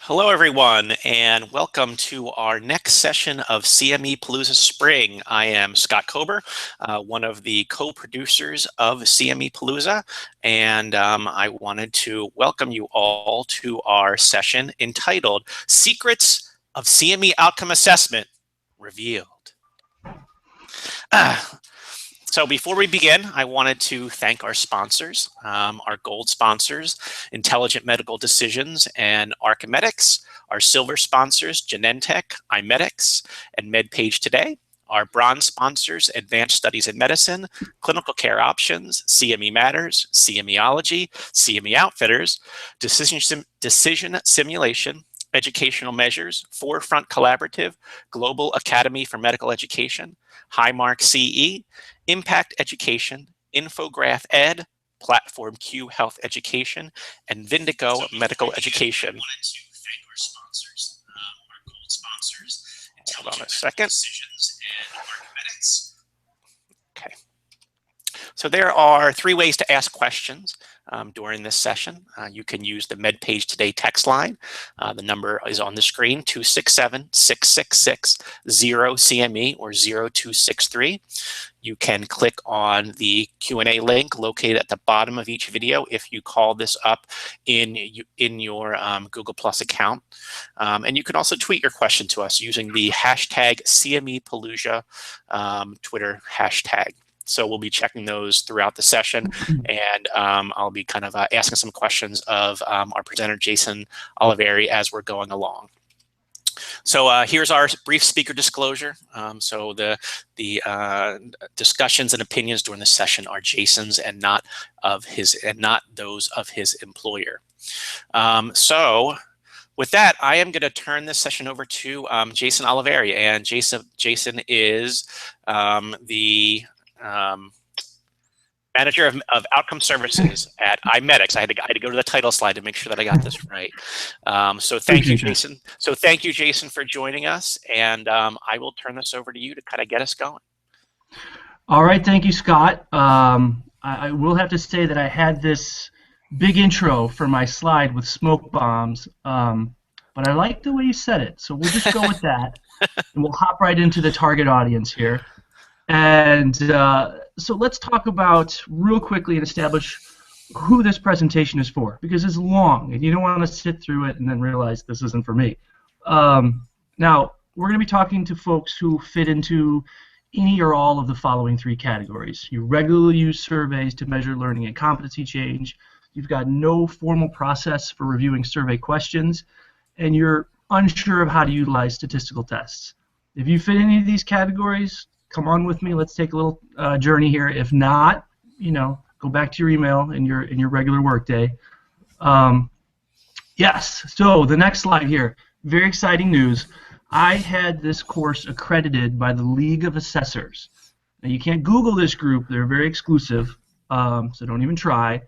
Hello, everyone, and welcome to our next session of CME Palooza Spring. I am Scott Kober, one of the co-producers of CME Palooza, and I wanted to welcome you all to our session entitled Secrets of CME Outcome Assessment Revealed. So before we begin, I wanted to thank our sponsors, our gold sponsors, Intelligent Medical Decisions and Archimedics, our silver sponsors, Genentech, iMedix, and MedPage Today, our bronze sponsors, Advanced Studies in Medicine, Clinical Care Options, CME Matters, CMEology, CME Outfitters, Decision Simulation, Educational Measures, Forefront Collaborative, Global Academy for Medical Education, Highmark CE, Impact Education, Infograph Ed, Platform Q Health Education, and Vindico Medical Education. Hold on a second. Okay. So there are 3 ways to ask questions during this session. You can use the MedPage Today text line. The number is on the screen, 267-666-0CME or 0263. You can click on the Q&A link located at the bottom of each video if you call this up in your Google Plus account. And you can also tweet your question to us using the hashtag CMEPalooza Twitter hashtag. So we'll be checking those throughout the session, and I'll be kind of asking some questions of our presenter, Jason Oliveri, as we're going along. So here's our brief speaker disclosure. So the discussions and opinions during the session are Jason's and not those of his employer. So with that, I am going to turn this session over to Jason Oliveri, and Jason is the Manager of Outcome Services at iMedix. I had to go to the title slide to make sure that I got this right. So thank you, Jason. So thank you, Jason, for joining us, and I will turn this over to you to kind of get us going. All right, thank you, Scott. I will have to say that I had this big intro for my slide with smoke bombs, but I like the way you said it, so we'll just go with that, and we'll hop right into the target audience here. And so let's talk about real quickly and establish who this presentation is for, because it's long and you don't want to sit through it and then realize this isn't for me. Now, we're going to be talking to folks who fit into any or all of the following 3 categories. You regularly use surveys to measure learning and competency change. You've got no formal process for reviewing survey questions, and you're unsure of how to utilize statistical tests. If you fit any of these categories, come on with me. Let's take a little journey here. If not, go back to your email in your regular workday. Yes. So the next slide here. Very exciting news. I had this course accredited by the League of Assessors. Now you can't Google this group. They're very exclusive, so don't even try.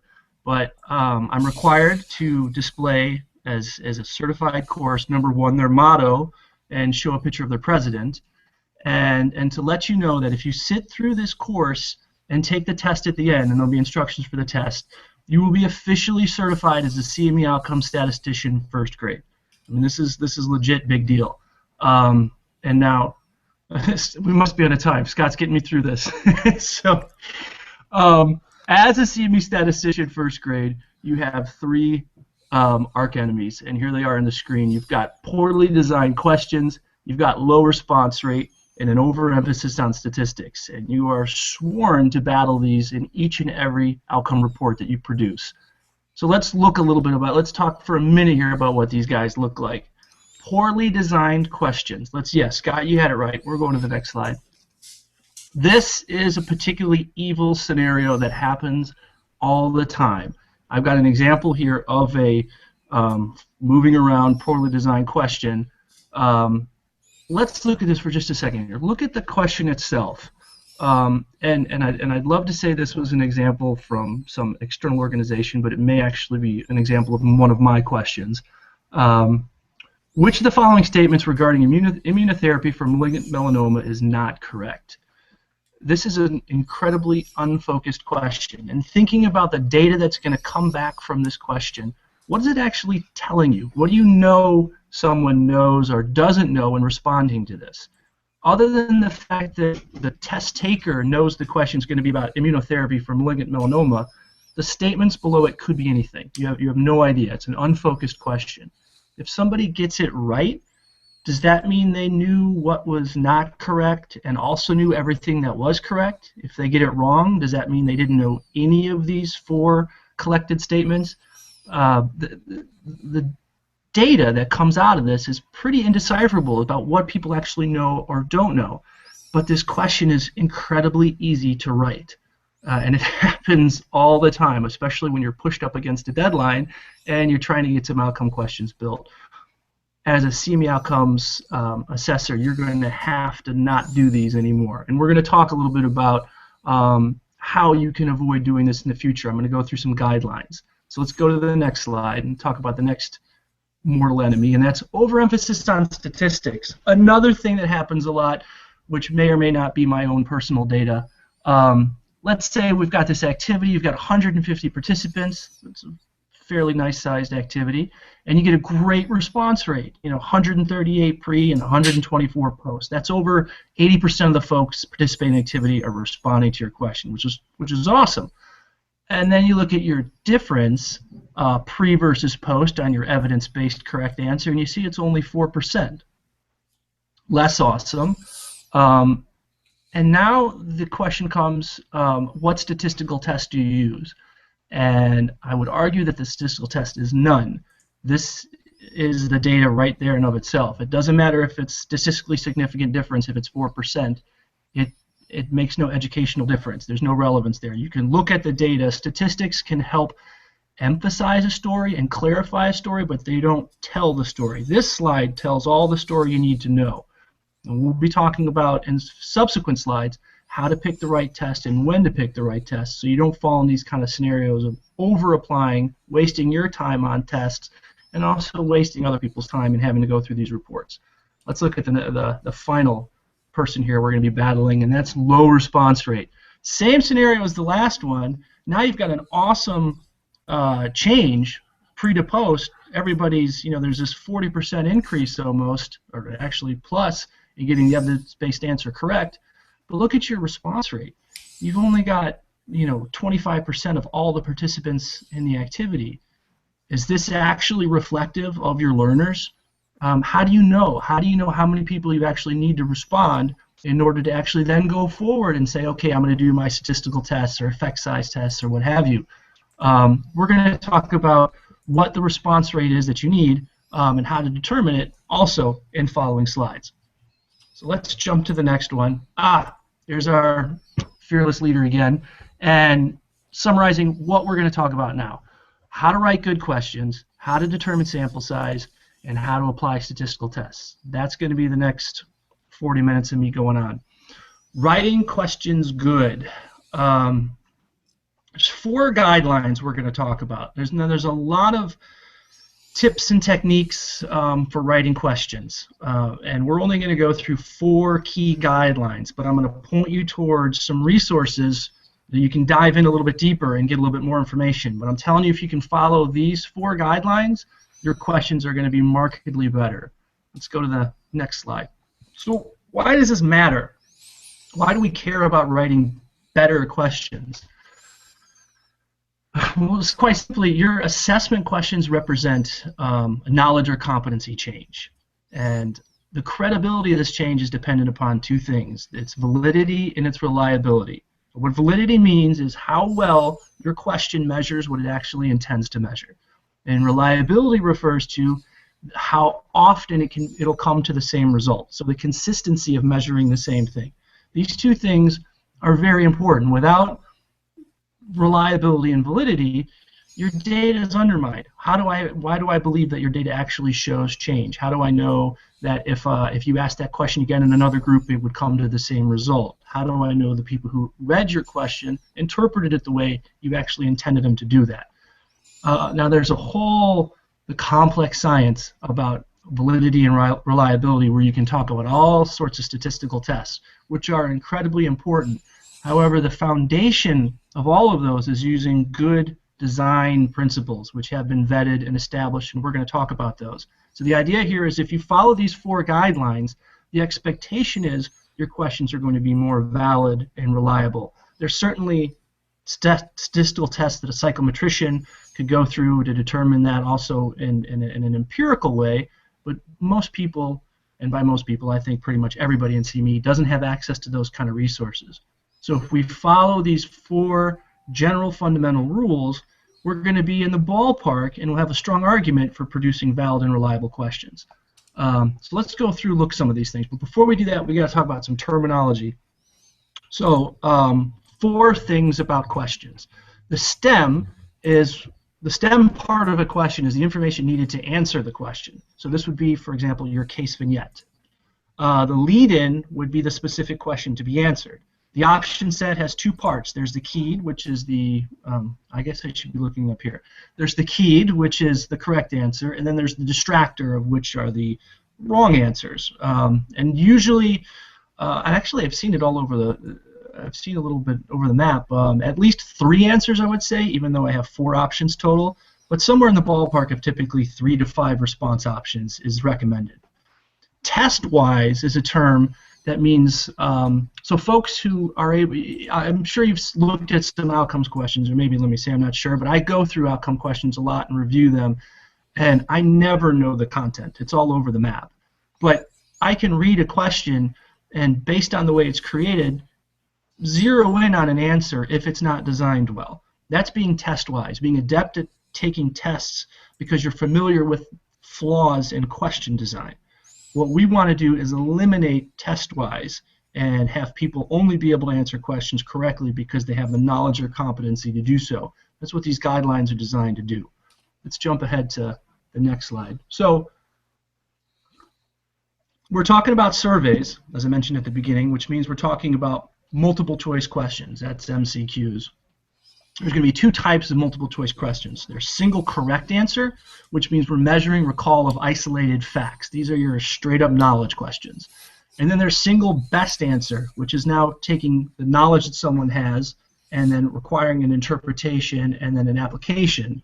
But I'm required to display as a certified course, number 1, their motto, and show a picture of their president. And to let you know that if you sit through this course and take the test at the end, and there'll be instructions for the test, you will be officially certified as a CME Outcome Statistician 1st grade. I mean, this is legit big deal. And now, we must be out of time. Scott's getting me through this. So, as a CME Statistician 1st grade, you have 3 arch enemies, and here they are on the screen. You've got poorly designed questions, you've got low response rate, and an overemphasis on statistics, and you are sworn to battle these in each and every outcome report that you produce. So let's talk for a minute here about what these guys look like. Poorly designed questions. Yes, Scott, you had it right. We're going to the next slide. This is a particularly evil scenario that happens all the time. I've got an example here of a moving around poorly designed question. Let's look at this for just a second here. Look at the question itself. And I'd love to say this was an example from some external organization, but it may actually be an example of one of my questions. Which of the following statements regarding immunotherapy for malignant melanoma is not correct? This is an incredibly unfocused question. And thinking about the data that's going to come back from this question, what is it actually telling you? What do you know someone knows or doesn't know when responding to this? Other than the fact that the test taker knows the question is going to be about immunotherapy for malignant melanoma, the statements below it could be anything. You have no idea. It's an unfocused question. If somebody gets it right, does that mean they knew what was not correct and also knew everything that was correct? If they get it wrong, does that mean they didn't know any of these 4 collected statements? The data that comes out of this is pretty indecipherable about what people actually know or don't know. But this question is incredibly easy to write. And it happens all the time, especially when you're pushed up against a deadline and you're trying to get some outcome questions built. As a CME outcomes assessor, you're going to have to not do these anymore. And we're going to talk a little bit about how you can avoid doing this in the future. I'm going to go through some guidelines. So let's go to the next slide and talk about the next mortal enemy, and that's overemphasis on statistics. Another thing that happens a lot, which may or may not be my own personal data. Let's say we've got this activity, you've got 150 participants. It's a fairly nice-sized activity, and you get a great response rate. 138 pre and 124 post. That's over 80% of the folks participating in the activity are responding to your question, which is awesome. And then you look at your difference, pre versus post, on your evidence-based correct answer, and you see it's only 4%. Less awesome. And now the question comes, what statistical test do you use? And I would argue that the statistical test is none. This is the data right there and of itself. It doesn't matter if it's statistically significant difference, if it's 4%. It makes no educational difference. There's no relevance there. You can look at the data. Statistics can help emphasize a story and clarify a story, but they don't tell the story. This slide tells all the story you need to know. And we'll be talking about in subsequent slides how to pick the right test and when to pick the right test, so you don't fall in these kind of scenarios of over-applying, wasting your time on tests, and also wasting other people's time and having to go through these reports. Let's look at the final person here we're going to be battling, and that's low response rate. Same scenario as the last one. Now you've got an awesome change pre to post. Everybody's, there's this 40% increase almost, or actually plus, in getting the evidence-based answer correct. But look at your response rate. You've only got 25% of all the participants in the activity. Is this actually reflective of your learners? How do you know? How do you know how many people you actually need to respond in order to actually then go forward and say, okay, I'm going to do my statistical tests or effect size tests or what have you? We're going to talk about what the response rate is that you need and how to determine it also in following slides. So let's jump to the next one. There's our fearless leader again, and summarizing what we're going to talk about now. How to write good questions, how to determine sample size, and how to apply statistical tests. That's going to be the next 40 minutes of me going on. Writing questions good. There's 4 guidelines we're going to talk about. There's a lot of tips and techniques for writing questions, and we're only going to go through 4 key guidelines, but I'm going to point you towards some resources that you can dive in a little bit deeper and get a little bit more information. But I'm telling you, if you can follow these 4 guidelines, your questions are going to be markedly better. Let's go to the next slide. So why does this matter? Why do we care about writing better questions? Well, it's quite simply, your assessment questions represent a knowledge or competency change. And the credibility of this change is dependent upon 2 things. Its validity and its reliability. What validity means is how well your question measures what it actually intends to measure. And reliability refers to how often it'll come to the same result. So the consistency of measuring the same thing. These 2 things are very important. Without reliability and validity, your data is undermined. Why do I believe that your data actually shows change? How do I know that if you ask that question again in another group, it would come to the same result? How do I know the people who read your question interpreted it the way you actually intended them to do that? Now there's the complex science about validity and reliability where you can talk about all sorts of statistical tests, which are incredibly important. However, the foundation of all of those is using good design principles, which have been vetted and established, and we're going to talk about those. So the idea here is if you follow these 4 guidelines, the expectation is your questions are going to be more valid and reliable. There's certainly statistical tests that a psychometrician could go through to determine that also in an empirical way, but most people, and by most people I think pretty much everybody in CME, doesn't have access to those kind of resources. So if we follow these 4 general fundamental rules, we're going to be in the ballpark and we'll have a strong argument for producing valid and reliable questions. So let's go through, look some of these things. But before we do that, we got to talk about some terminology. So 4 things about questions. The stem part of a question is the information needed to answer the question. So this would be, for example, your case vignette. The lead-in would be the specific question to be answered. The option set has 2 parts. There's the keyed, which is the, I guess I should be looking up here. There's the keyed, which is the correct answer, and then there's the distractor, of which are the wrong answers. And usually, actually I've seen it all over I've seen a little bit over the map. At least 3 answers, I would say, even though I have 4 options total. But somewhere in the ballpark of typically 3 to 5 response options is recommended. Test-wise is a term that means, so folks who are able, I'm sure you've looked at some outcomes questions, or maybe let me say I'm not sure, but I go through outcome questions a lot and review them, and I never know the content. It's all over the map. But I can read a question, and based on the way it's created, zero in on an answer if it's not designed well. That's being test-wise, being adept at taking tests because you're familiar with flaws in question design. What we want to do is eliminate test-wise and have people only be able to answer questions correctly because they have the knowledge or competency to do so. That's what these guidelines are designed to do. Let's jump ahead to the next slide. So we're talking about surveys, as I mentioned at the beginning, which means we're talking about multiple choice questions. That's MCQs. There's going to be 2 types of multiple choice questions. There's single correct answer, which means we're measuring recall of isolated facts. These are your straight up knowledge questions. And then there's single best answer, which is now taking the knowledge that someone has and then requiring an interpretation and then an application,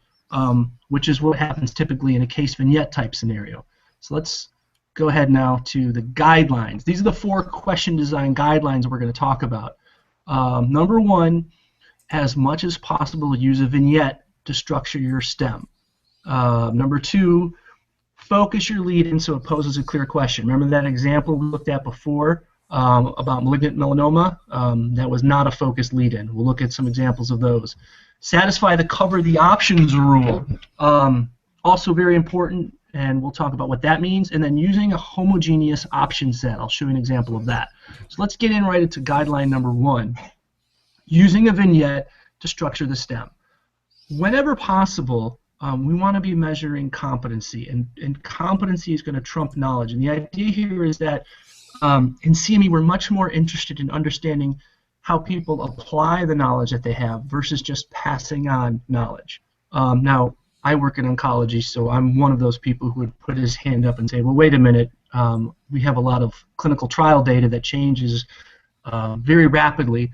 which is what happens typically in a case vignette type scenario. So let's go ahead now to the guidelines. These are the 4 question design guidelines we're going to talk about. Number 1, as much as possible, use a vignette to structure your stem. Number 2, focus your lead-in so it poses a clear question. Remember that example we looked at before about malignant melanoma? That was not a focused lead-in. We'll look at some examples of those. Satisfy the cover the options rule. Also very important, and we'll talk about what that means. And then using a homogeneous option set. I'll show you an example of that. So let's get in right into guideline number 1. Using a vignette to structure the stem. Whenever possible, we want to be measuring competency, and competency is going to trump knowledge. And the idea here is that in CME we're much more interested in understanding how people apply the knowledge that they have versus just passing on knowledge. Now, I work in oncology, so I'm one of those people who would put his hand up and say, well, wait a minute, we have a lot of clinical trial data that changes very rapidly,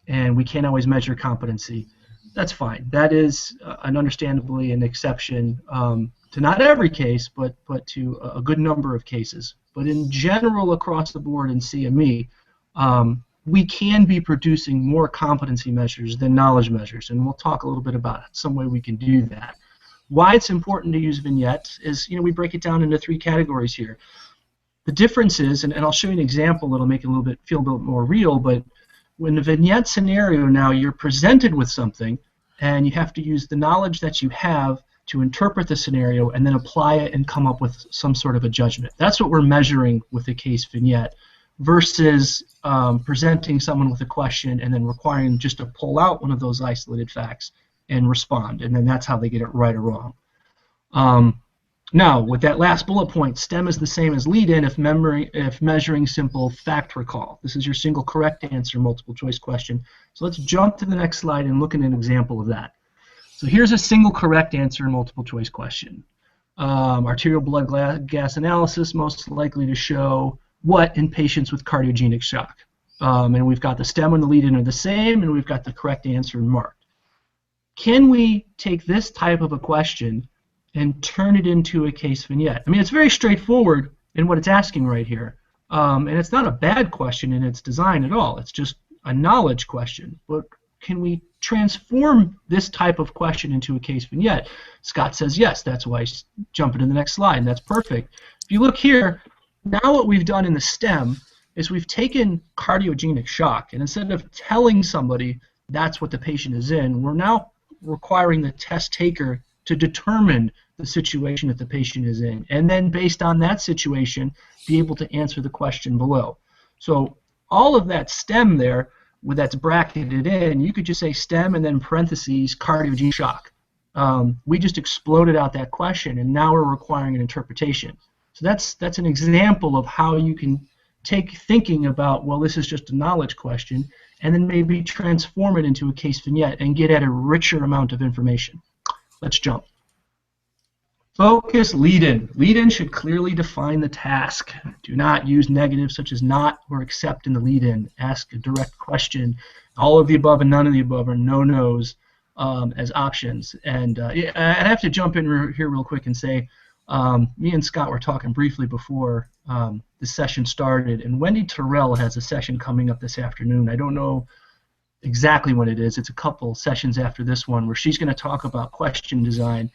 and we can't always measure competency. That's fine. That is understandably an exception to not every case, but to a good number of cases. But in general, across the board in CME, we can be producing more competency measures than knowledge measures, and we'll talk a little bit about some way we can do that. Why it's important to use vignettes is, we break it down into 3 categories here. The difference is, and I'll show you an example that'll make it feel a little bit more real, but when the vignette scenario now, you're presented with something and you have to use the knowledge that you have to interpret the scenario and then apply it and come up with some sort of a judgment. That's what we're measuring with a case vignette versus presenting someone with a question and then requiring them just to pull out one of those isolated facts and respond, and then that's how they get it right or wrong. Now, with that last bullet point, STEM is the same as lead-in if measuring simple fact recall. This is your single correct answer multiple choice question. So let's jump to the next slide and look at an example of that. So here's a single correct answer multiple choice question. Arterial blood gas analysis most likely to show what in patients with cardiogenic shock. And we've got the STEM and the lead-in are the same, and we've got the correct answer marked. can we take this type of a question and turn it into a case vignette? I mean, it's very straightforward in what it's asking right here. And it's not a bad question in its design at all. It's just a knowledge question. But can we transform this type of question into a case vignette? Scott says yes. That's why he's jumping to the next slide, and that's perfect. If you look here, now what we've done in the STEM is we've taken cardiogenic shock, and instead of telling somebody that's what the patient is in, we're now requiring the test taker to determine the situation that the patient is in, and then based on that situation, be able to answer the question below. So all of that STEM there, that's bracketed in, you could just say STEM and then parentheses cardiogenic shock. We just exploded out that question, and now we're requiring an interpretation. So that's an example of how you can take thinking about, well, this is just a knowledge question, and then maybe transform it into a case vignette and get at a richer amount of information. Let's jump. Focus lead-in. Lead-in should clearly define the task. Do not use negatives such as not or except in the lead-in. Ask a direct question. All of the above and none of the above are no-nos as options. And I have to jump in here real quick and say, me and Scott were talking briefly before the session started, and Wendy Terrell has a session coming up this afternoon. I don't know exactly when it is. It's a couple sessions after this one where she's going to talk about question design.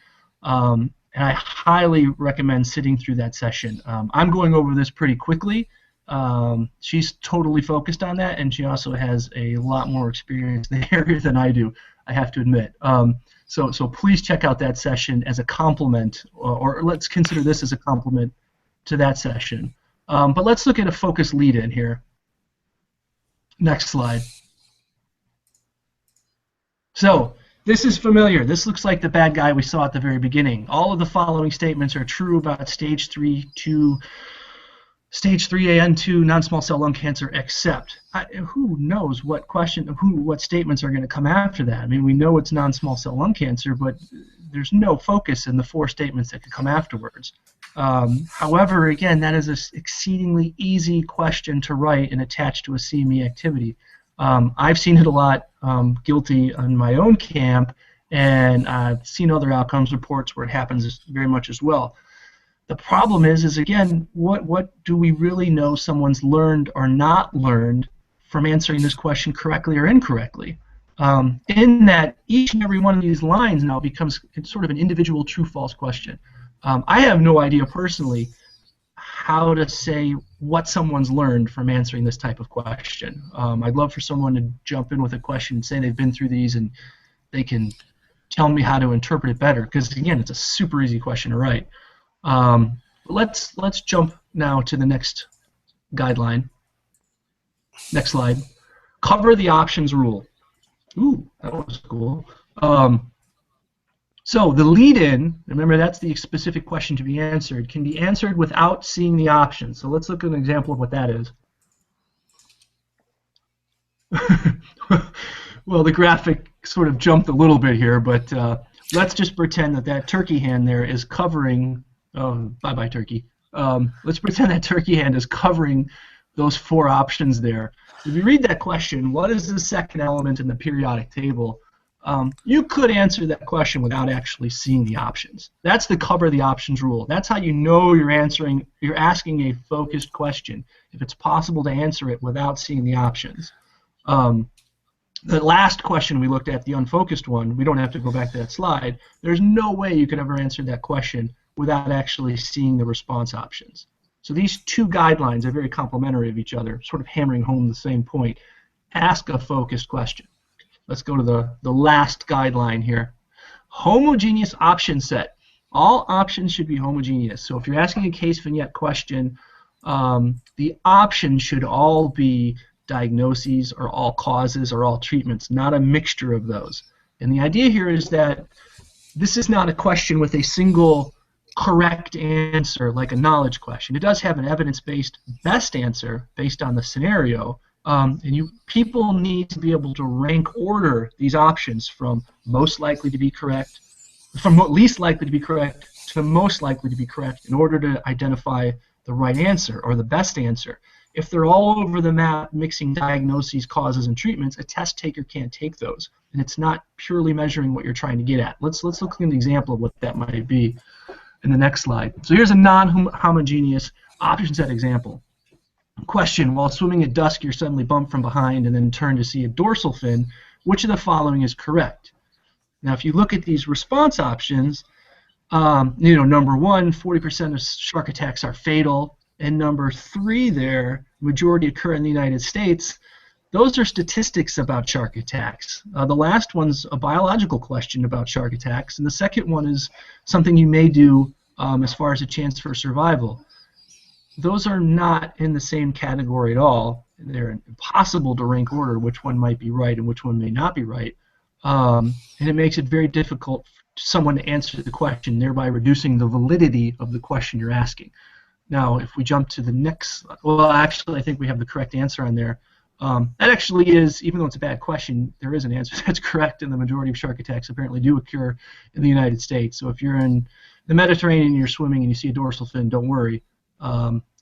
And I highly recommend sitting through that session. I'm going over this pretty quickly. She's totally focused on that, and she also has a lot more experience in the area than I do, I have to admit. So please check out that session as a complement, or let's consider this as a complement to that session. But let's look at a focus lead-in here. Next slide. So this is familiar. This looks like the bad guy we saw at the very beginning. All of the following statements are true about stage 3A and 2 non-small cell lung cancer, except who knows what statements are going to come after that? I mean, we know it's non-small cell lung cancer, but there's no focus in the 4 statements that could come afterwards. However, again, that is an exceedingly easy question to write and attach to a CME activity. I've seen it a lot, guilty on my own camp, and I've seen other outcomes reports where it happens very much as well. The problem is again, what do we really know someone's learned or not learned from answering this question correctly or incorrectly? In that each and every one of these lines now becomes sort of an individual true-false question. I have no idea personally how to say what someone's learned from answering this type of question. I'd love for someone to jump in with a question and say they've been through these and they can tell me how to interpret it better, because again, it's a super easy question to write. Let's jump now to the next guideline. Next slide. Cover the options rule. Ooh, that was cool. So the lead-in, remember that's the specific question to be answered, can be answered without seeing the options. So let's look at an example of what that is. Well, the graphic sort of jumped a little bit here, but let's just pretend that turkey hand there is covering, bye-bye turkey. Let's pretend that turkey hand is covering those 4 options there. If you read that question, what is the second element in the periodic table? You could answer that question without actually seeing the options. That's the cover the options rule. That's how you know you're asking a focused question, if it's possible to answer it without seeing the options. The last question we looked at, the unfocused one, we don't have to go back to that slide. There's no way you could ever answer that question without actually seeing the response options. So these 2 guidelines are very complementary of each other, sort of hammering home the same point. Ask a focused question. Let's go to the last guideline here. Homogeneous option set. All options should be homogeneous. So if you're asking a case vignette question, the options should all be diagnoses or all causes or all treatments, not a mixture of those. And the idea here is that this is not a question with a single correct answer like a knowledge question. It does have an evidence-based best answer based on the scenario, and people need to be able to rank order these options from most likely to be correct, from least likely to be correct to most likely to be correct in order to identify the right answer or the best answer. If they're all over the map mixing diagnoses, causes, and treatments, a test taker can't take those. and it's not purely measuring what you're trying to get at. Let's look at an example of what that might be in the next slide. So here's a non-homogeneous option set example. Question: while swimming at dusk, you're suddenly bumped from behind and then turn to see a dorsal fin. Which of the following is correct? Now, if you look at these response options, number one, 40% of shark attacks are fatal, and number three there, majority occur in the United States. Those are statistics about shark attacks. The last one's a biological question about shark attacks, and the second one is something you may do as far as a chance for survival. Those are not in the same category at all. They're impossible to rank order which one might be right and which one may not be right. And it makes it very difficult for someone to answer the question, thereby reducing the validity of the question you're asking. Now, if we jump to the next, well, actually, I think we have the correct answer on there. That actually is, even though it's a bad question, there is an answer that's correct, and the majority of shark attacks apparently do occur in the United States. So if you're in the Mediterranean and you're swimming and you see a dorsal fin, don't worry.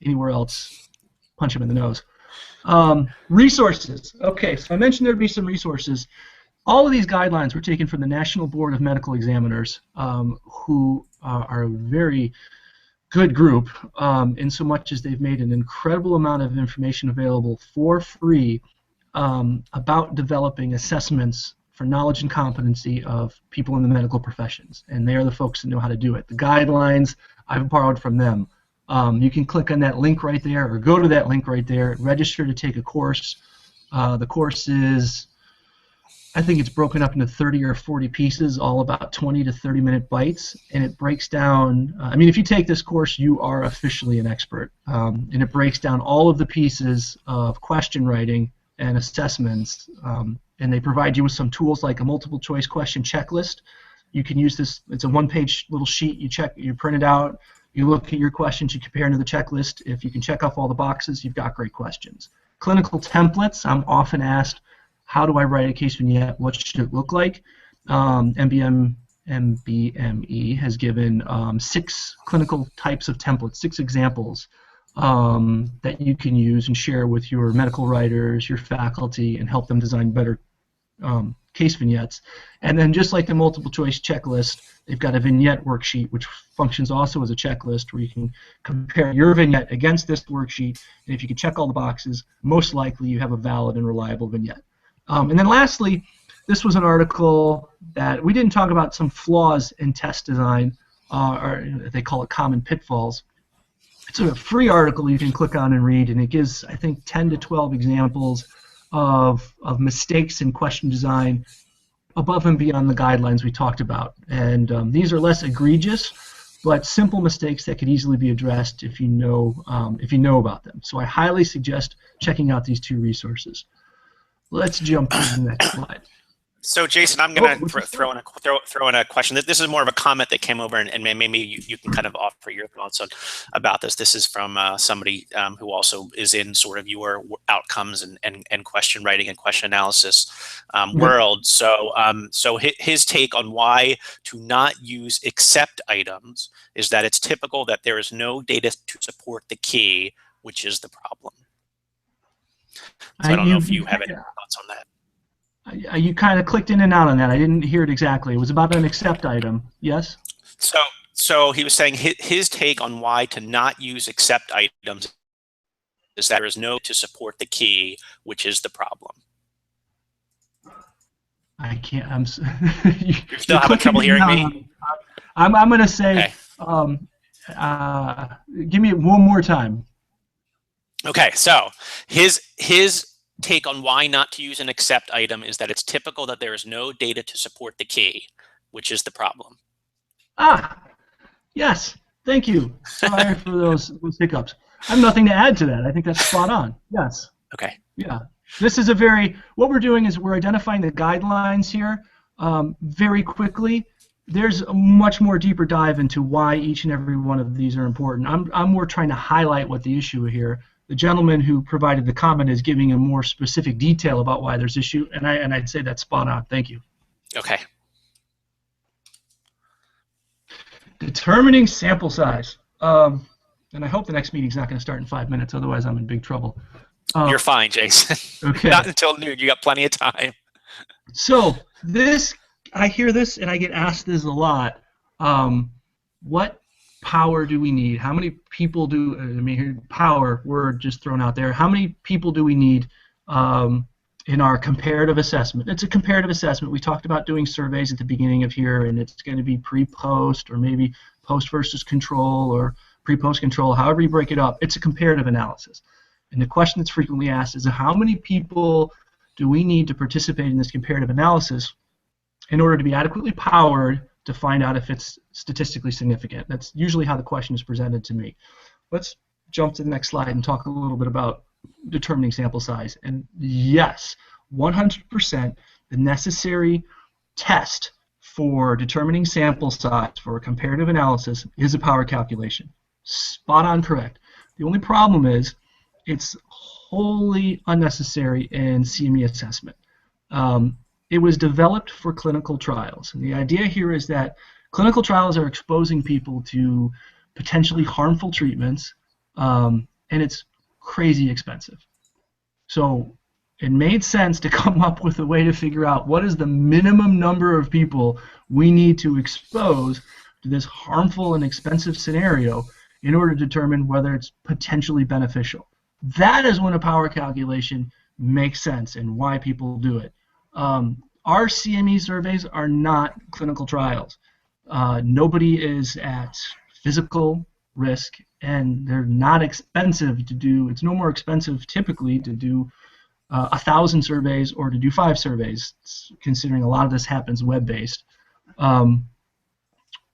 Anywhere else, punch him in the nose. Resources. Okay, so I mentioned there'd be some resources. All of these guidelines were taken from the National Board of Medical Examiners, who are a very good group, in so much as they've made an incredible amount of information available for free about developing assessments for knowledge and competency of people in the medical professions, and they are the folks that know how to do it. The guidelines I've borrowed from them. You can click on that link right there, or go to that link right there, register to take a course. The course is, I think it's broken up into 30 or 40 pieces, all about 20 to 30-minute bites, and it breaks down, I mean, if you take this course, you are officially an expert, and it breaks down all of the pieces of question writing and assessments, and they provide you with some tools like a multiple choice question checklist. You can use this, it's a one-page little sheet, you print it out, you look at your questions, you compare into the checklist. If you can check off all the boxes, you've got great questions. Clinical templates, I'm often asked, how do I write a case vignette? What should it look like? MBME has given 6 clinical types of templates, 6 examples that you can use and share with your medical writers, your faculty, and help them design better case vignettes. And then just like the multiple choice checklist, they've got a vignette worksheet which functions also as a checklist where you can compare your vignette against this worksheet, and if you can check all the boxes, most likely you have a valid and reliable vignette. And then lastly, this was an article that we didn't talk about some flaws in test design, or they call it common pitfalls. It's a free article you can click on and read, and it gives, I think, 10 to 12 examples of mistakes in question design above and beyond the guidelines we talked about. And these are less egregious, but simple mistakes that could easily be addressed if you know about them. So I highly suggest checking out these 2 resources. Let's jump to the next slide. So, Jason, I'm going to throw in a question. This is more of a comment that came over, and maybe you can kind of offer your thoughts about this. This is from somebody who also is in sort of your outcomes and question writing and question analysis world. So, his take on why to not use except items is that it's typical that there is no data to support the key, which is the problem. So I don't know if you have any thoughts on that. You kind of clicked in and out on that. I didn't hear it exactly. It was about an accept item. Yes? So he was saying his take on why to not use accept items is that there is no to support the key, which is the problem. I can't. You're still having trouble hearing me? I'm going to say, okay. Give me one more time. Okay, so his take on why not to use an accept item is that it's typical that there is no data to support the key, which is the problem. Yes, thank you. Sorry for those hiccups. I have nothing to add to that. I think that's spot on. Yes. Okay. Yeah. This is what we're doing is we're identifying the guidelines here very quickly. There's a much more deeper dive into why each and every one of these are important. I'm more trying to highlight what the issue here. The gentleman who provided the comment is giving a more specific detail about why there's issue, and I'd say that's spot on. Thank you. Okay. Determining sample size. And I hope the next meeting's not going to start in 5 minutes, otherwise I'm in big trouble. You're fine, Jason. Okay. Not until noon. You got plenty of time. So This, I hear this and I get asked this a lot. What power do we need? How many people do, I mean, power, word just thrown out there. How many people do we need in our comparative assessment? It's a comparative assessment. We talked about doing surveys at the beginning of here, and it's going to be pre-post or maybe post versus control or pre-post control, however you break it up. It's a comparative analysis. And the question that's frequently asked is how many people do we need to participate in this comparative analysis in order to be adequately powered to find out if it's statistically significant? That's usually how the question is presented to me. Let's jump to the next slide and talk a little bit about determining sample size. And yes, 100% the necessary test for determining sample size for a comparative analysis is a power calculation. Spot on correct. The only problem is it's wholly unnecessary in CME assessment. It was developed for clinical trials. And the idea here is that clinical trials are exposing people to potentially harmful treatments, and it's crazy expensive. So it made sense to come up with a way to figure out what is the minimum number of people we need to expose to this harmful and expensive scenario in order to determine whether it's potentially beneficial. That is when a power calculation makes sense and why people do it. Our CME surveys are not clinical trials. Nobody is at physical risk, and they're not expensive to do. It's no more expensive typically to do 1,000 surveys or to do 5 surveys, considering a lot of this happens web-based.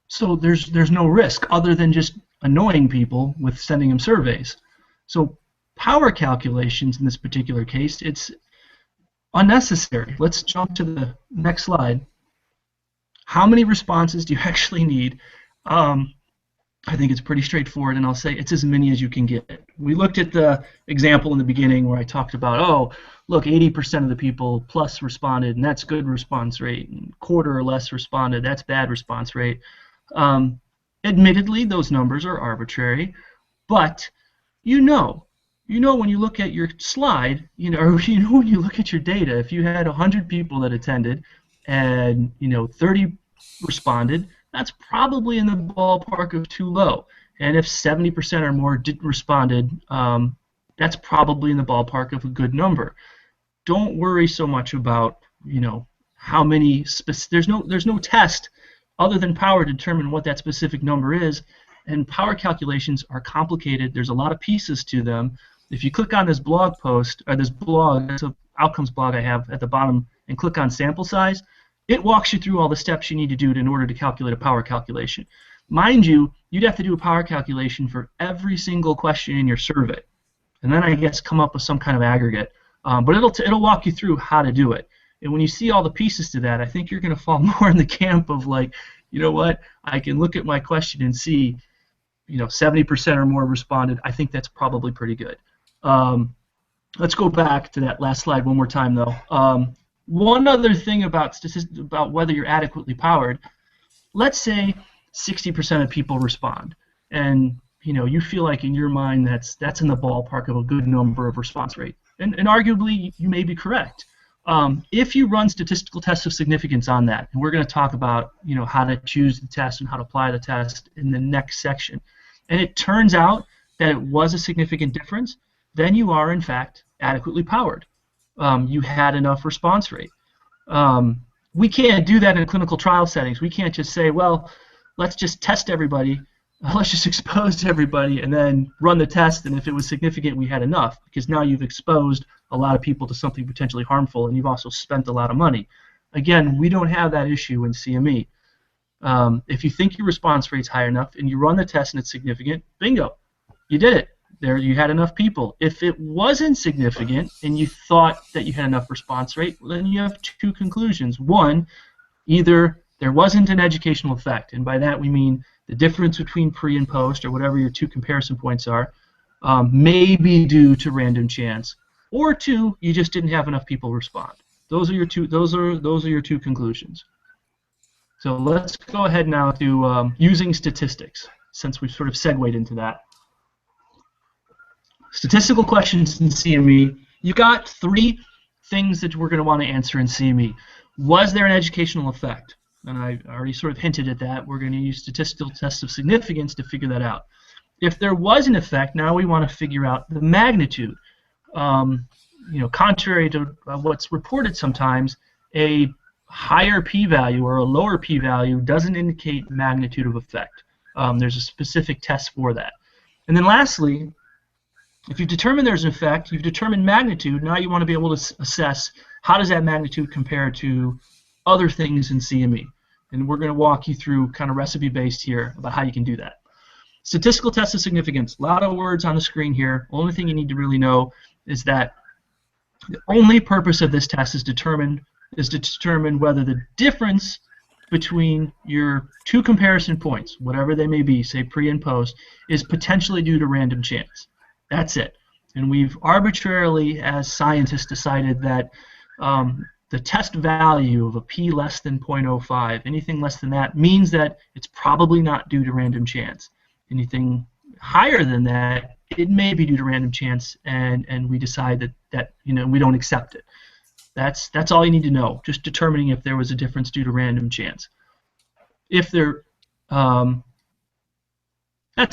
So there's no risk other than just annoying people with sending them surveys. So power calculations in this particular case, it's unnecessary. Let's jump to the next slide. How many responses do you actually need? I think it's pretty straightforward, and I'll say it's as many as you can get. We looked at the example in the beginning where I talked about, oh, look, 80% of the people plus responded, and that's good response rate, and quarter or less responded, that's bad response rate. Admittedly, those numbers are arbitrary, but you know when you look at your slide, or when you look at your data, if you had 100 people that attended and 30 responded, that's probably in the ballpark of too low. And if 70% or more responded, that's probably in the ballpark of a good number. Don't worry so much about how many. There's no test other than power to determine what that specific number is. And power calculations are complicated. There's a lot of pieces to them. If you click on this blog post, or this blog, it's an outcomes blog I have at the bottom, and click on sample size, it walks you through all the steps you need to do in order to calculate a power calculation. Mind you, you'd have to do a power calculation for every single question in your survey, and then I guess come up with some kind of aggregate. But it'll walk you through how to do it. And when you see all the pieces to that, I think you're going to fall more in the camp of like, you know what, I can look at my question and see 70% or more responded. I think that's probably pretty good. Let's go back to that last slide one more time, though. One other thing about about whether you're adequately powered. Let's say 60% of people respond, and you feel like in your mind that's in the ballpark of a good number of response rate, and arguably you may be correct. If you run statistical tests of significance on that, and we're going to talk about how to choose the test and how to apply the test in the next section, and it turns out that it was a significant difference, then you are in fact adequately powered. You had enough response rate. We can't do that in clinical trial settings. We can't just say, well, let's just test everybody, let's just expose everybody, and then run the test, and if it was significant, we had enough, because now you've exposed a lot of people to something potentially harmful, and you've also spent a lot of money. Again, we don't have that issue in CME. If you think your response rate's high enough, and you run the test and it's significant, bingo, you did it. There, you had enough people. If it wasn't significant and you thought that you had enough response rate, well, then you have 2 conclusions. One, either there wasn't an educational effect, and by that we mean the difference between pre and post, or whatever your 2 comparison points are, may be due to random chance, or 2, you just didn't have enough people respond. Those are your 2. Those are your 2 conclusions. So let's go ahead now to using statistics, since we've sort of segued into that. Statistical questions in CME. You got 3 things that we're going to want to answer in CME. Was there an educational effect? And I already sort of hinted at that. We're going to use statistical tests of significance to figure that out. If there was an effect, now we want to figure out the magnitude. Contrary to what's reported sometimes, a higher p-value or a lower p-value doesn't indicate magnitude of effect. There's a specific test for that. And then lastly, if you've determined there's an effect, you've determined magnitude, now you want to be able to assess how does that magnitude compare to other things in CME. And we're going to walk you through kind of recipe-based here about how you can do that. Statistical test of significance. A lot of words on the screen here. Only thing you need to really know is that the only purpose of this test is to determine whether the difference between your two comparison points, whatever they may be, say pre and post, is potentially due to random chance. That's it. And we've arbitrarily, as scientists, decided that the test value of a p less than 0.05, anything less than that, means that it's probably not due to random chance. Anything higher than that, it may be due to random chance, and we decide that we don't accept it. That's all you need to know, just determining if there was a difference due to random chance. If there, that's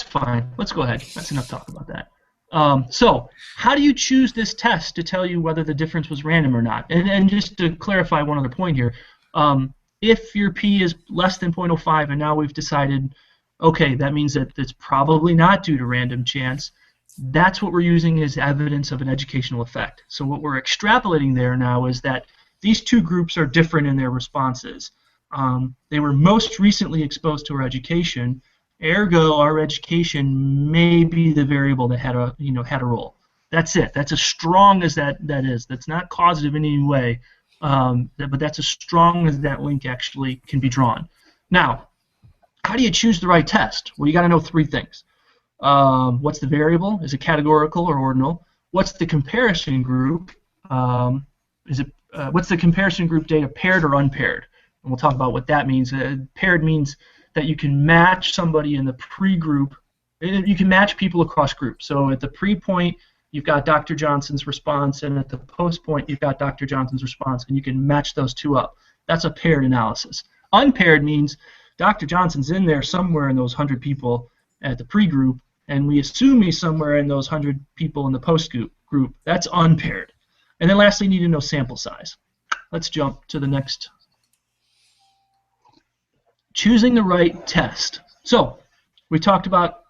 fine. Let's go ahead. That's enough talk about that. So how do you choose this test to tell you whether the difference was random or not? And just to clarify one other point here, if your p is less than 0.05 and now we've decided, okay, that means that it's probably not due to random chance, that's what we're using as evidence of an educational effect. So what we're extrapolating there now is that these two groups are different in their responses. They were most recently exposed to our education. Ergo, our education may be the variable that had a role. That's it. That's as strong as that is. That's not causative in any way, but that's as strong as that link actually can be drawn. Now, how do you choose the right test? Well, you got to know three things. What's the variable? Is it categorical or ordinal? What's the comparison group? What's the comparison group data, paired or unpaired? And we'll talk about what that means. Paired means that you can match somebody in the pre-group. You can match people across groups. So at the pre-point, you've got Dr. Johnson's response, and at the post-point, you've got Dr. Johnson's response, and you can match those two up. That's a paired analysis. Unpaired means Dr. Johnson's in there somewhere in those 100 people at the pre-group, and we assume he's somewhere in those 100 people in the post-group. That's unpaired. And then lastly, you need to know sample size. Let's jump to the next. Choosing the right test. So we talked about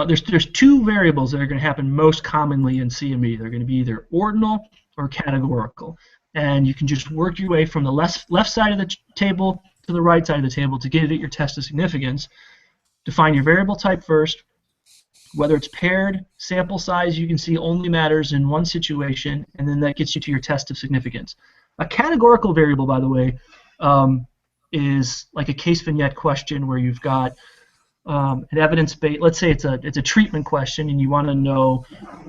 there's two variables that are going to happen most commonly in CME. They're going to be either ordinal or categorical. And you can just work your way from the left side of the table to the right side of the table to get at your test of significance. Define your variable type first. Whether it's paired, sample size you can see only matters in one situation, and then that gets you to your test of significance. A categorical variable, by the way, is like a case vignette question where you've got an evidence-based, let's say it's a treatment question and you want to know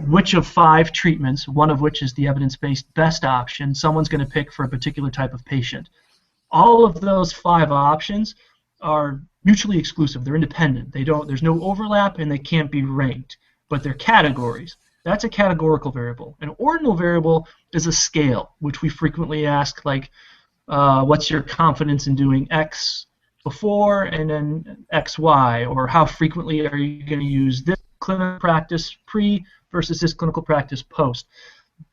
which of 5 treatments, one of which is the evidence-based best option, someone's going to pick for a particular type of patient. All of those 5 options are mutually exclusive. They're independent. There's no overlap and they can't be ranked, but they're categories. That's a categorical variable. An ordinal variable is a scale, which we frequently ask, like, what's your confidence in doing X before and then XY, or how frequently are you going to use this clinical practice pre versus this clinical practice post.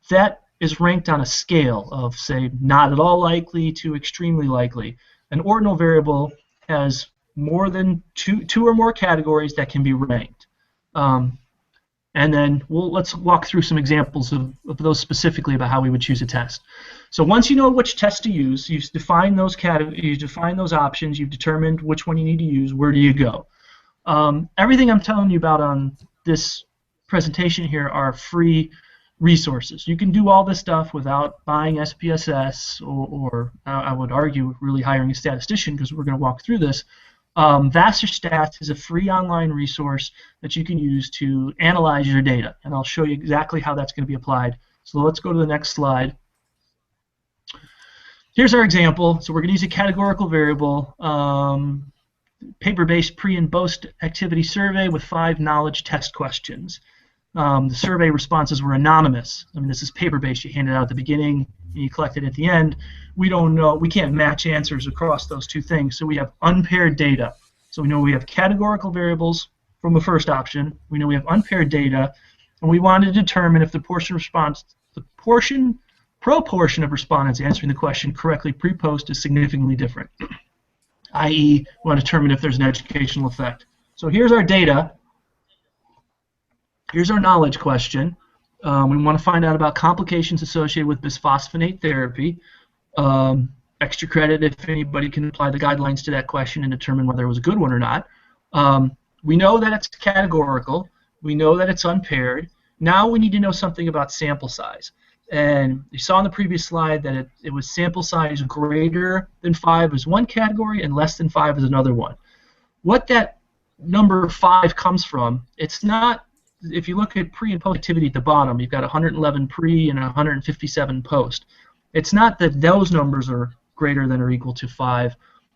That is ranked on a scale of, say, not at all likely to extremely likely. An ordinal variable has more than two or more categories that can be ranked. And then let's walk through some examples of those specifically about how we would choose a test. So once you know which test to use, you've defined those categories, you define those options, you've determined which one you need to use, where do you go? Everything I'm telling you about on this presentation here are free resources. You can do all this stuff without buying SPSS or I would argue really hiring a statistician, because we're going to walk through this. Vasterstats is a free online resource that you can use to analyze your data, and I'll show you exactly how that's going to be applied. So let's go to the next slide. Here's our example. So we're going to use a categorical variable, paper-based pre- and post-activity survey with 5 knowledge test questions. The survey responses were anonymous. I mean, this is paper-based. You hand it out at the beginning. and you collect it at the end, we don't know, we can't match answers across those two things. So we have unpaired data. So we know we have categorical variables from the first option. We know we have unpaired data, and we want to determine if the proportion of respondents answering the question correctly pre-post is significantly different, i.e., we want to determine if there's an educational effect. So here's our data. Here's our knowledge question. We want to find out about complications associated with bisphosphonate therapy. Extra credit if anybody can apply the guidelines to that question and determine whether it was a good one or not. We know that it's categorical. We know that it's unpaired. Now we need to know something about sample size. And you saw on the previous slide that it was sample size greater than 5 is one category and less than 5 is another one. What that number 5 comes from, it's not, if you look at pre and post activity at the bottom, you've got 111 pre and 157 post. It's not that those numbers are greater than or equal to 5.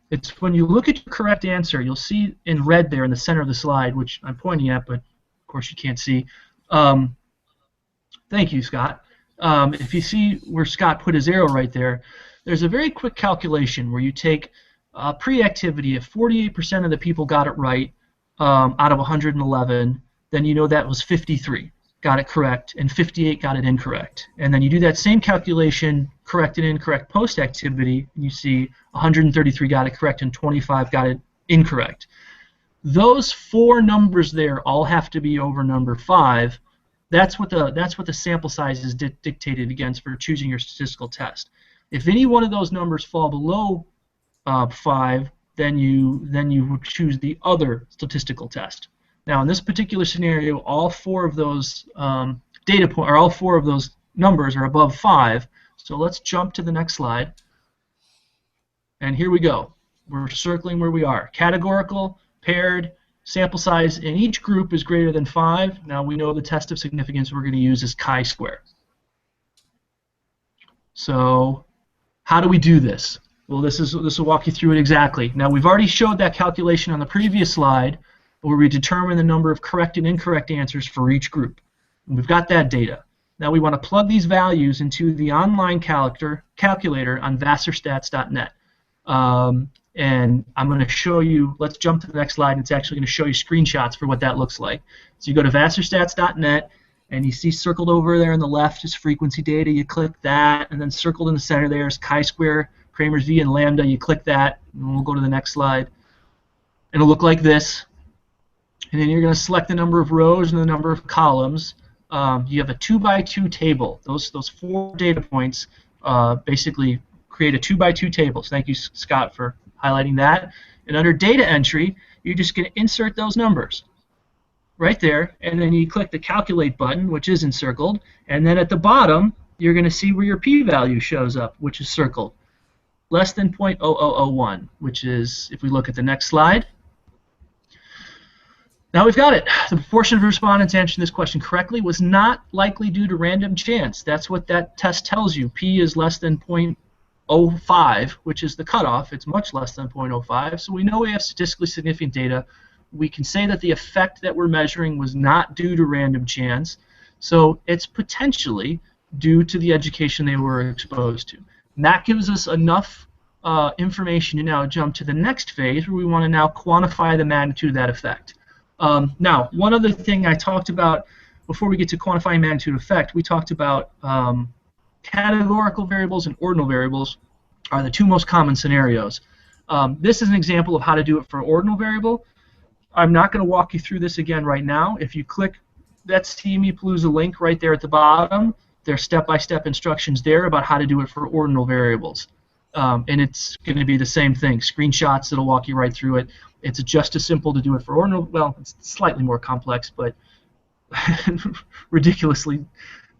It's when you look at your correct answer, you'll see in red there in the center of the slide, which I'm pointing at, but of course you can't see. Thank you, Scott. If you see where Scott put his arrow right there, there's a very quick calculation where you take pre-activity. If 48% of the people got it right out of 111, then you know that was 53 got it correct and 58 got it incorrect. And then you do that same calculation, correct and incorrect post-activity, and you see 133 got it correct and 25 got it incorrect. Those 4 numbers there all have to be over number 5. That's what the sample size is dictated against for choosing your statistical test. If any one of those numbers fall below 5, then you would choose the other statistical test. Now, in this particular scenario, all 4 of those all 4 of those numbers are above 5. So let's jump to the next slide. And here we go. We're circling where we are. Categorical, paired, sample size in each group is greater than 5. Now we know the test of significance we're going to use is chi-square. So how do we do this? Well, this will walk you through it exactly. Now we've already showed that calculation on the previous slide, where we determine the number of correct and incorrect answers for each group. And we've got that data. Now we want to plug these values into the online calculator on vassrstats.net. And I'm going to show you, let's jump to the next slide, and it's actually going to show you screenshots for what that looks like. So you go to vassrstats.net, and you see circled over there on the left is frequency data. You click that, and then circled in the center there is chi-square, Kramer's V, and lambda. You click that, and we'll go to the next slide. It'll look like this. And then you're going to select the number of rows and the number of columns. You have a 2x2 table. Those 4 data points basically create a 2x2 table. So thank you, Scott, for highlighting that. And under data entry, you're just going to insert those numbers right there, and then you click the calculate button, which is encircled, and then at the bottom, you're going to see where your p-value shows up, which is circled. Less than 0.0001, which is, if we look at the next slide, now we've got it. The proportion of respondents answering this question correctly was not likely due to random chance. That's what that test tells you. P is less than 0.05, which is the cutoff. It's much less than 0.05, so we know we have statistically significant data. We can say that the effect that we're measuring was not due to random chance, so it's potentially due to the education they were exposed to. And that gives us enough information to now jump to the next phase, where we want to now quantify the magnitude of that effect. Now, one other thing I talked about before we get to quantifying magnitude effect, we talked about categorical variables and ordinal variables are the 2 most common scenarios. This is an example of how to do it for an ordinal variable. I'm not going to walk you through this again right now. If you click that CME Palooza link right there at the bottom, there's step-by-step instructions there about how to do it for ordinal variables. And it's going to be the same thing. Screenshots that'll walk you right through it. It's just as simple to do it for ordinal. Well, it's slightly more complex, but ridiculously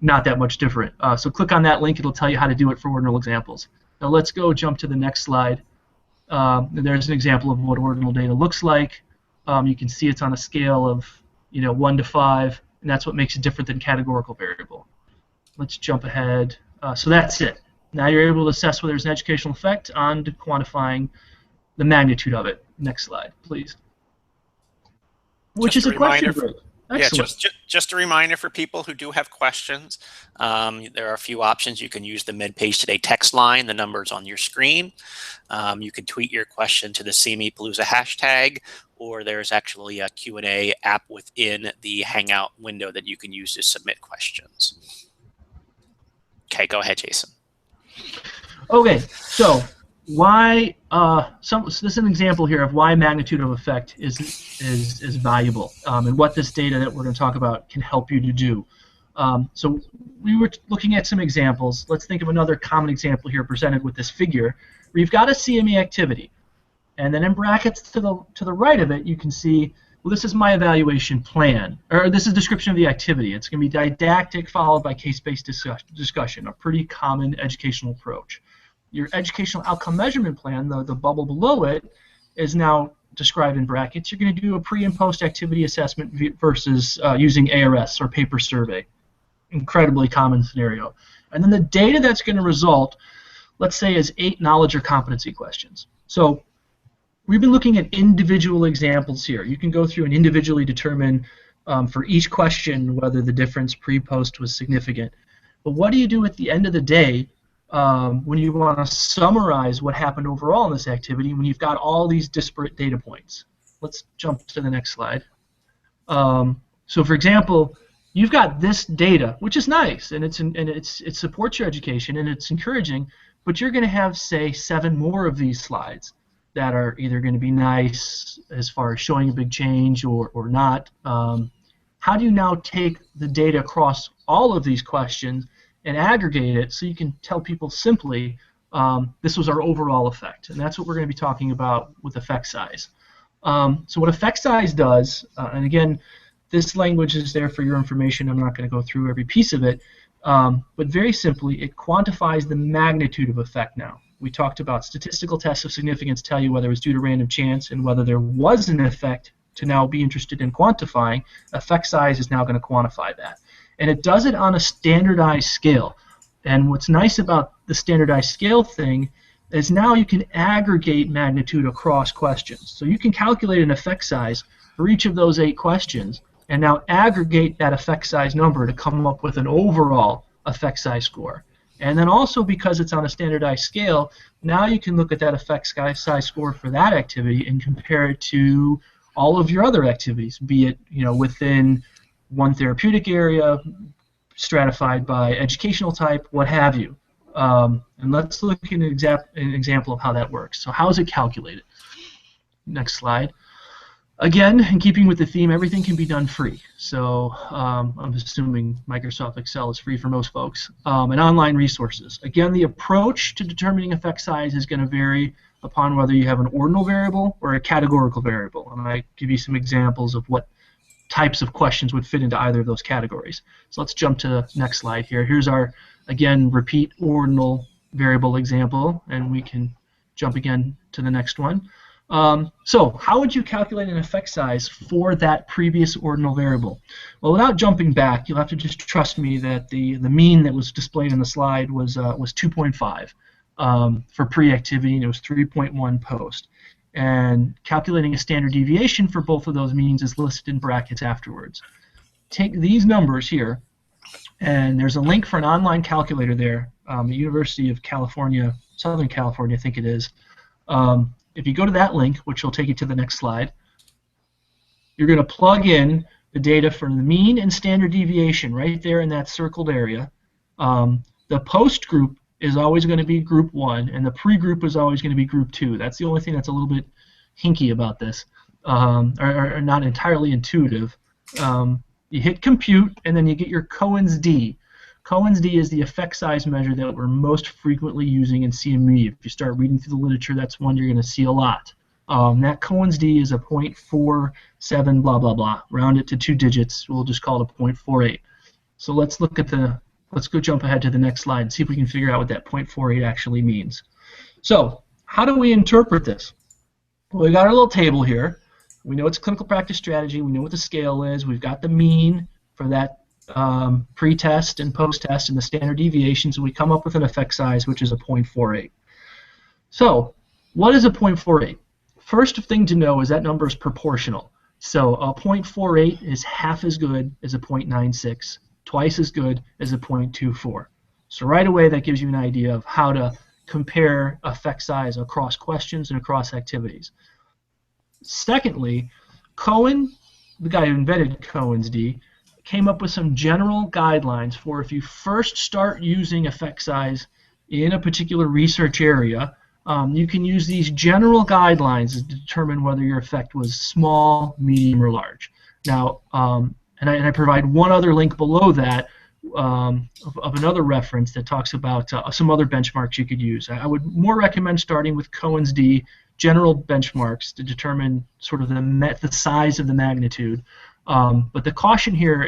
not that much different. So click on that link. It'll tell you how to do it for ordinal examples. Now let's go jump to the next slide. There's an example of what ordinal data looks like. You can see it's on a scale of 1 to 5, and that's what makes it different than categorical variable. Let's jump ahead. So that's it. Now you're able to assess whether there's an educational effect on to quantifying the magnitude of it. Next slide, please. Which is a question break. Yeah, Excellent. just a reminder for people who do have questions. There are a few options. You can use the MedPage Today text line. The number's on your screen. You can tweet your question to the CME Palooza hashtag, or there's actually a Q&A app within the Hangout window that you can use to submit questions. Okay, go ahead, Jason. Okay, so why so this is an example here of why magnitude of effect is valuable, and what this data that we're going to talk about can help you to do. So we were looking at some examples. Let's think of another common example here presented with this figure, where you've got a CME activity, and then in brackets to the right of it, you can see, well, this is my evaluation plan, or this is description of the activity. It's going to be didactic followed by case-based discussion, a pretty common educational approach. Your educational outcome measurement plan, the bubble below it, is now described in brackets. You're going to do a pre and post activity assessment versus using ARS or paper survey. Incredibly common scenario. And then the data that's going to result, let's say, is 8 knowledge or competency questions. So we've been looking at individual examples here. You can go through and individually determine for each question whether the difference pre-post was significant. But what do you do at the end of the day when you want to summarize what happened overall in this activity when you've got all these disparate data points? Let's jump to the next slide. So for example, you've got this data, which is nice, and it supports your education and it's encouraging, but you're going to have, say, 7 more of these slides that are either going to be nice as far as showing a big change or not. How do you now take the data across all of these questions and aggregate it so you can tell people simply this was our overall effect? And that's what we're going to be talking about with effect size. So what effect size does, and again, this language is there for your information. I'm not going to go through every piece of it, but very simply, it quantifies the magnitude of effect now. We talked about statistical tests of significance tell you whether it was due to random chance and whether there was an effect to now be interested in quantifying. Effect size is now going to quantify that. And it does it on a standardized scale. And what's nice about the standardized scale thing is now you can aggregate magnitude across questions. So you can calculate an effect size for each of those 8 questions and now aggregate that effect size number to come up with an overall effect size score. And then also, because it's on a standardized scale, now you can look at that effect size score for that activity and compare it to all of your other activities, be it within one therapeutic area, stratified by educational type, what have you. And let's look at an example of how that works. So how is it calculated? Next slide. Again, in keeping with the theme, everything can be done free. So I'm assuming Microsoft Excel is free for most folks. And online resources. Again, the approach to determining effect size is going to vary upon whether you have an ordinal variable or a categorical variable. And I give you some examples of what types of questions would fit into either of those categories. So let's jump to the next slide here. Here's our, again, repeat ordinal variable example, and we can jump again to the next one. So how would you calculate an effect size for that previous ordinal variable? Well, without jumping back, you'll have to just trust me that the mean that was displayed on the slide was 2.5 for pre-activity, and it was 3.1 post. And calculating a standard deviation for both of those means is listed in brackets afterwards. Take these numbers here, and there's a link for an online calculator there, the University of California, Southern California, I think it is. If you go to that link, which will take you to the next slide, you're going to plug in the data for the mean and standard deviation right there in that circled area. The post group is always going to be group 1, and the pre-group is always going to be group 2. That's the only thing that's a little bit hinky about this, or not entirely intuitive. You hit compute, and then you get your Cohen's d. Cohen's d is the effect size measure that we're most frequently using in CME. If you start reading through the literature, that's one you're going to see a lot. That Cohen's d is a 0.47 blah blah blah. Round it to 2 digits. We'll just call it a 0.48. So let's look at let's go jump ahead to the next slide and see if we can figure out what that 0.48 actually means. So how do we interpret this? Well, we got our little table here. We know it's clinical practice strategy. We know what the scale is. We've got the mean for that pre-test and post-test and the standard deviations, and we come up with an effect size, which is a 0.48. So what is a 0.48? First thing to know is that number is proportional. So a 0.48 is half as good as a 0.96, twice as good as a 0.24. So right away that gives you an idea of how to compare effect size across questions and across activities. Secondly, Cohen, the guy who invented Cohen's D, came up with some general guidelines for if you first start using effect size in a particular research area, you can use these general guidelines to determine whether your effect was small, medium, or large. Now, and I provide one other link below that of another reference that talks about some other benchmarks you could use. I would more recommend starting with Cohen's D, general benchmarks to determine sort of the size of the magnitude. But the caution here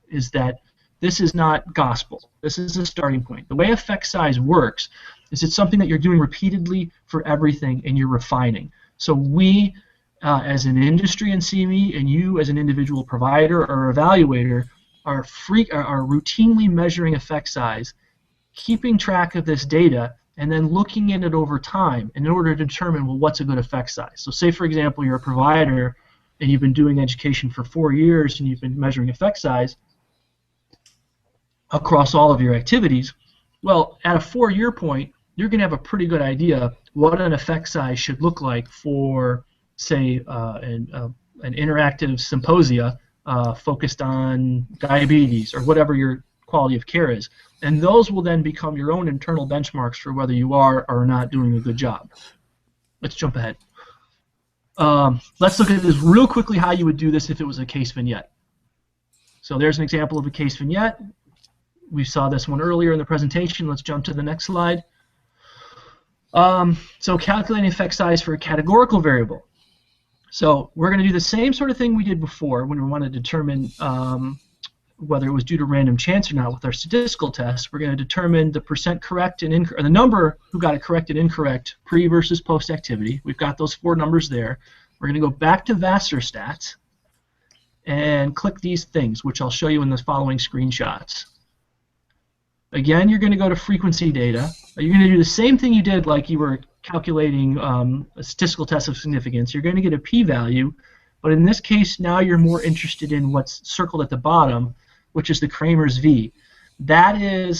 is that this is not gospel. This is a starting point. The way effect size works is it's something that you're doing repeatedly for everything and you're refining. So we, as an industry in CME, and you as an individual provider or evaluator, are routinely measuring effect size, keeping track of this data, and then looking at it over time in order to determine, well, what's a good effect size. So say, for example, you're a provider and you've been doing education for 4 years and you've been measuring effect size across all of your activities. Well, at a 4-year point, you're going to have a pretty good idea what an effect size should look like for, say, an interactive symposia focused on diabetes or whatever your quality of care is. And those will then become your own internal benchmarks for whether you are or not doing a good job. Let's jump ahead. Let's look at this real quickly, how you would do this if it was a case vignette. So there's an example of a case vignette. We saw this one earlier in the presentation. Let's jump to the next slide. So calculating effect size for a categorical variable. So we're going to do the same sort of thing we did before when we want to determine whether it was due to random chance or not with our statistical test. We're going to determine the percent correct and incorrect, or the number who got it correct and incorrect pre versus post activity. We've got those 4 numbers there. We're going to go back to Vassar stats and click these things, which I'll show you in the following screenshots. Again, you're going to go to frequency data. You're going to do the same thing you did like you were calculating a statistical test of significance. You're going to get a p-value, but in this case now you're more interested in what's circled at the bottom, which is the Kramer's V. That in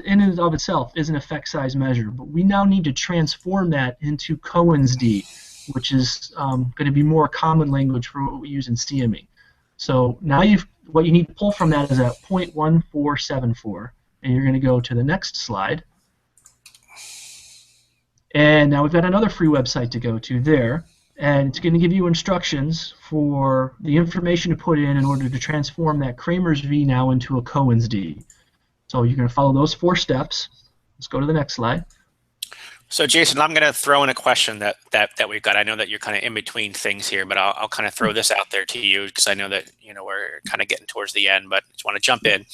and of itself is an effect size measure, but we now need to transform that into Cohen's D, which is going to be more common language for what we use in CME. So now what you need to pull from that is a 0.1474. And you're going to go to the next slide. And now we've got another free website to go to there. And it's going to give you instructions for the information to put in order to transform that Kramer's V now into a Cohen's D. So you're going to follow those 4 steps. Let's go to the next slide. So Jason, I'm going to throw in a question that we've got. I know that you're kind of in between things here, but I'll kind of throw this out there to you because I know that we're kind of getting towards the end, but I just want to jump in.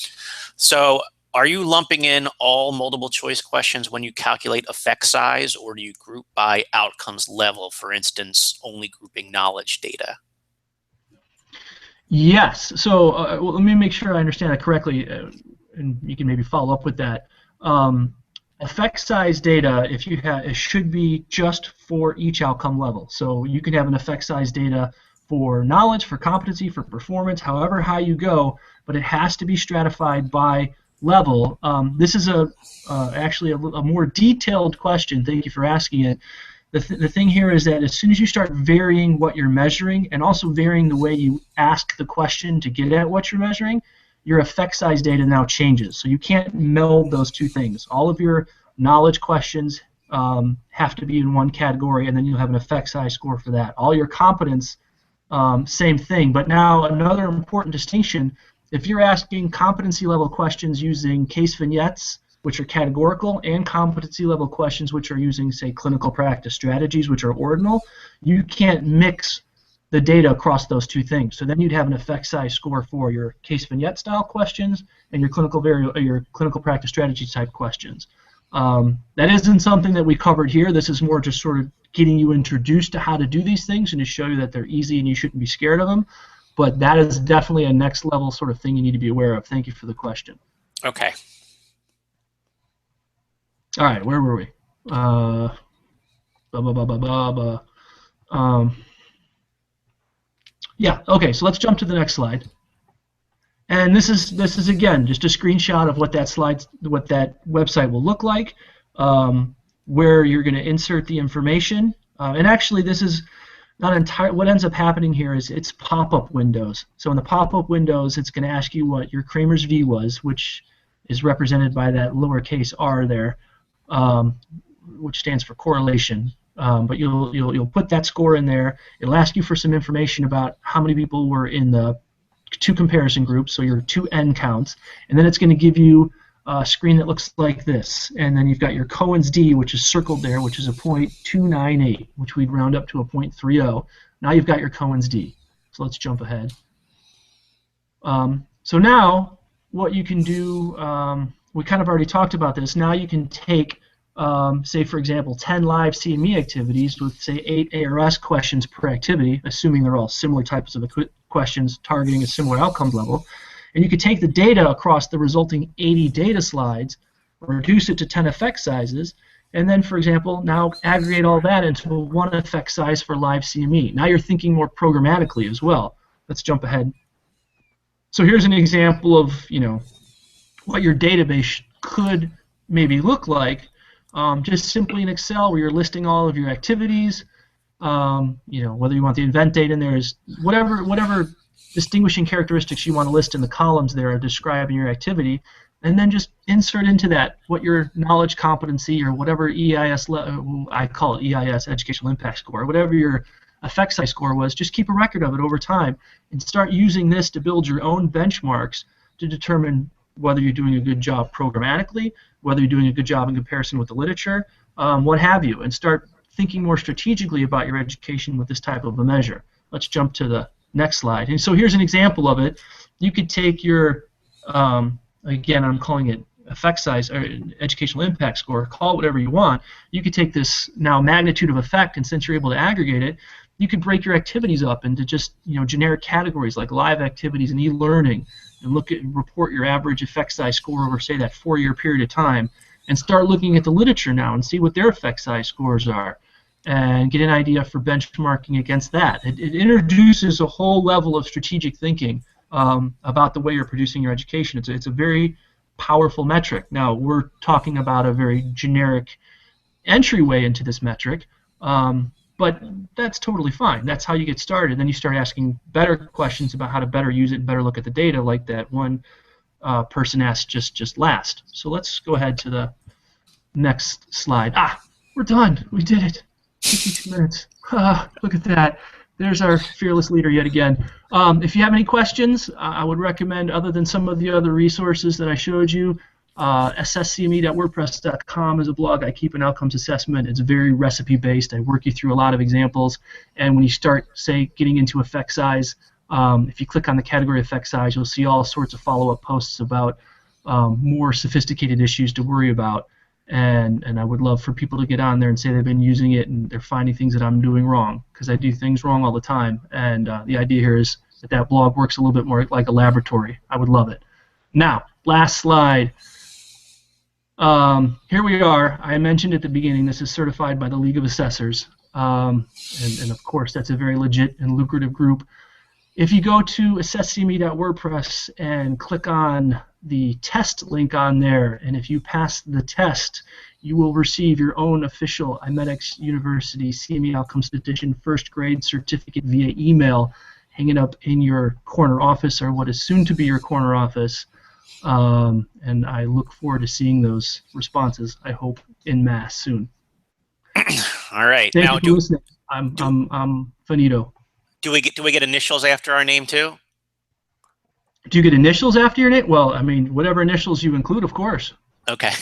So are you lumping in all multiple choice questions when you calculate effect size, or do you group by outcomes level, for instance, only grouping knowledge data? Yes. So well, let me make sure I understand that correctly, and you can maybe follow up with that. Effect size data, if you have, it should be just for each outcome level. So you can have an effect size data for knowledge, for competency, for performance, however high you go, but it has to be stratified by level. This is actually a more detailed question. Thank you for asking it. The thing here is that as soon as you start varying what you're measuring and also varying the way you ask the question to get at what you're measuring, your effect size data now changes. So you can't meld those 2 things. All of your knowledge questions have to be in one category, and then you'll have an effect size score for that. All your competence, same thing. But now another important distinction: if you're asking competency level questions using case vignettes, which are categorical, and competency level questions which are using, say, clinical practice strategies, which are ordinal, you can't mix the data across those 2 things. So then you'd have an effect size score for your case vignette style questions and your clinical practice strategy type questions. That isn't something that we covered here. This is more just sort of getting you introduced to how to do these things and to show you that they're easy and you shouldn't be scared of them. But that is definitely a next level sort of thing you need to be aware of. Thank you for the question. Okay. All right, where were we? Yeah, okay, so let's jump to the next slide. And this is again just a screenshot of what that website will look like, where you're going to insert the information. And actually, this is not entire. What ends up happening here is it's pop-up windows. So in the pop-up windows, it's going to ask you what your Kramer's V was, which is represented by that lowercase r there, um, which stands for correlation. But you'll put that score in there. It'll ask you for some information about how many people were in the two comparison groups, so your two N counts, and then it's going to give you a screen that looks like this. And then you've got your Cohen's D, which is circled there, which is a 0.298, which we'd round up to a 0.30. Now you've got your Cohen's D. So let's jump ahead. So now what you can do, we kind of already talked about this. Now you can take, say, for example, 10 live CME activities with, say, 8 ARS questions per activity, assuming they're all similar types of questions targeting a similar outcome level. And you could take the data across the resulting 80 data slides, reduce it to 10 effect sizes, and then, for example, now aggregate all that into one effect size for live CME. Now you're thinking more programmatically as well. Let's jump ahead. So here's an example of, what your database could maybe look like, just simply in Excel where you're listing all of your activities. Whether you want the event date in there, is whatever distinguishing characteristics you want to list in the columns there are describing your activity, and then just insert into that what your knowledge competency or whatever EIS, I call it EIS, Educational Impact Score, whatever your effect size score was. Just keep a record of it over time and start using this to build your own benchmarks to determine whether you're doing a good job programmatically, whether you're doing a good job in comparison with the literature, what have you, and start thinking more strategically about your education with this type of a measure. Let's jump to the next slide. And so here's an example of it. You could take your, again, I'm calling it effect size or educational impact score, call it whatever you want. You could take this now magnitude of effect, and since you're able to aggregate it, you could break your activities up into just generic categories like live activities and e-learning, and report your average effect size score over, say, that 4-year period of time, and start looking at the literature now and see what their effect size scores are, and get an idea for benchmarking against that. It introduces a whole level of strategic thinking about the way you're producing your education. It's a very powerful metric. Now, we're talking about a very generic entryway into this metric, but that's totally fine. That's how you get started. Then you start asking better questions about how to better use it and better look at the data, like that one person asked just last. So let's go ahead to the next slide. We're done. We did it. 52 minutes. Look at that. There's our fearless leader yet again. If you have any questions, I would recommend, other than some of the other resources that I showed you, assesscme.wordpress.com is a blog. I keep an outcomes assessment. It's very recipe-based. I work you through a lot of examples. And when you start, say, getting into effect size, if you click on the category effect size, you'll see all sorts of follow-up posts about more sophisticated issues to worry about. And I would love for people to get on there and say they've been using it and they're finding things that I'm doing wrong, because I do things wrong all the time. And the idea here is that blog works a little bit more like a laboratory. I would love it. Now, last slide. Here we are. I mentioned at the beginning, this is certified by the League of Assessors. And of course, that's a very legit and lucrative group. If you go to assesscme.wordpress and click on the test link on there, and if you pass the test, you will receive your own official IMEDX University CME Outcomes Edition first grade certificate via email, hanging up in your corner office, or what is soon to be your corner office. And I look forward to seeing those responses, I hope, in mass soon. All right. Thank now, you for listening. I'm finito. Do we get initials after our name too? Do you get initials after your name? Well, I mean, whatever initials you include, of course. Okay.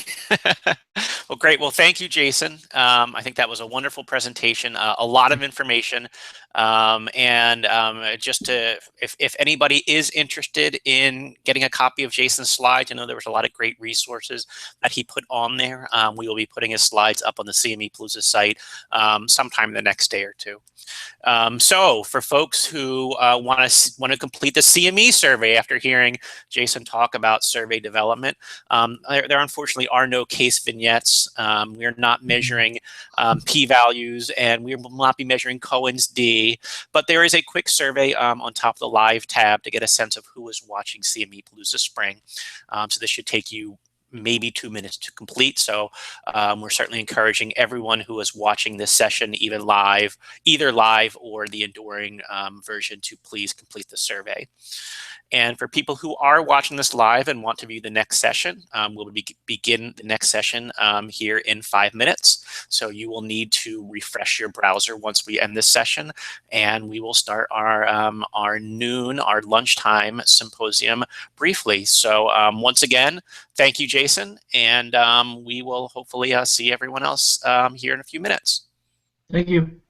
Well, great. Well, thank you, Jason. I think that was a wonderful presentation, a lot of information. Just to, if anybody is interested in getting a copy of Jason's slides, I know there was a lot of great resources that he put on there. We will be putting his slides up on the CME Palooza site sometime the next day or two. So for folks who want to complete the CME survey after hearing Jason talk about survey development, there unfortunately are no case vignettes numbers. We're not measuring p-values, and we will not be measuring Cohen's d, but there is a quick survey on top of the live tab to get a sense of who is watching CME Palooza Spring. So this should take you maybe 2 minutes to complete. So we're certainly encouraging everyone who is watching this session, either live or the enduring version, to please complete the survey. And for people who are watching this live and want to view the next session, we'll begin the next session here in 5 minutes. So you will need to refresh your browser once we end this session, and we will start our lunchtime symposium briefly. So once again, thank you, Jason, and we will hopefully see everyone else here in a few minutes. Thank you.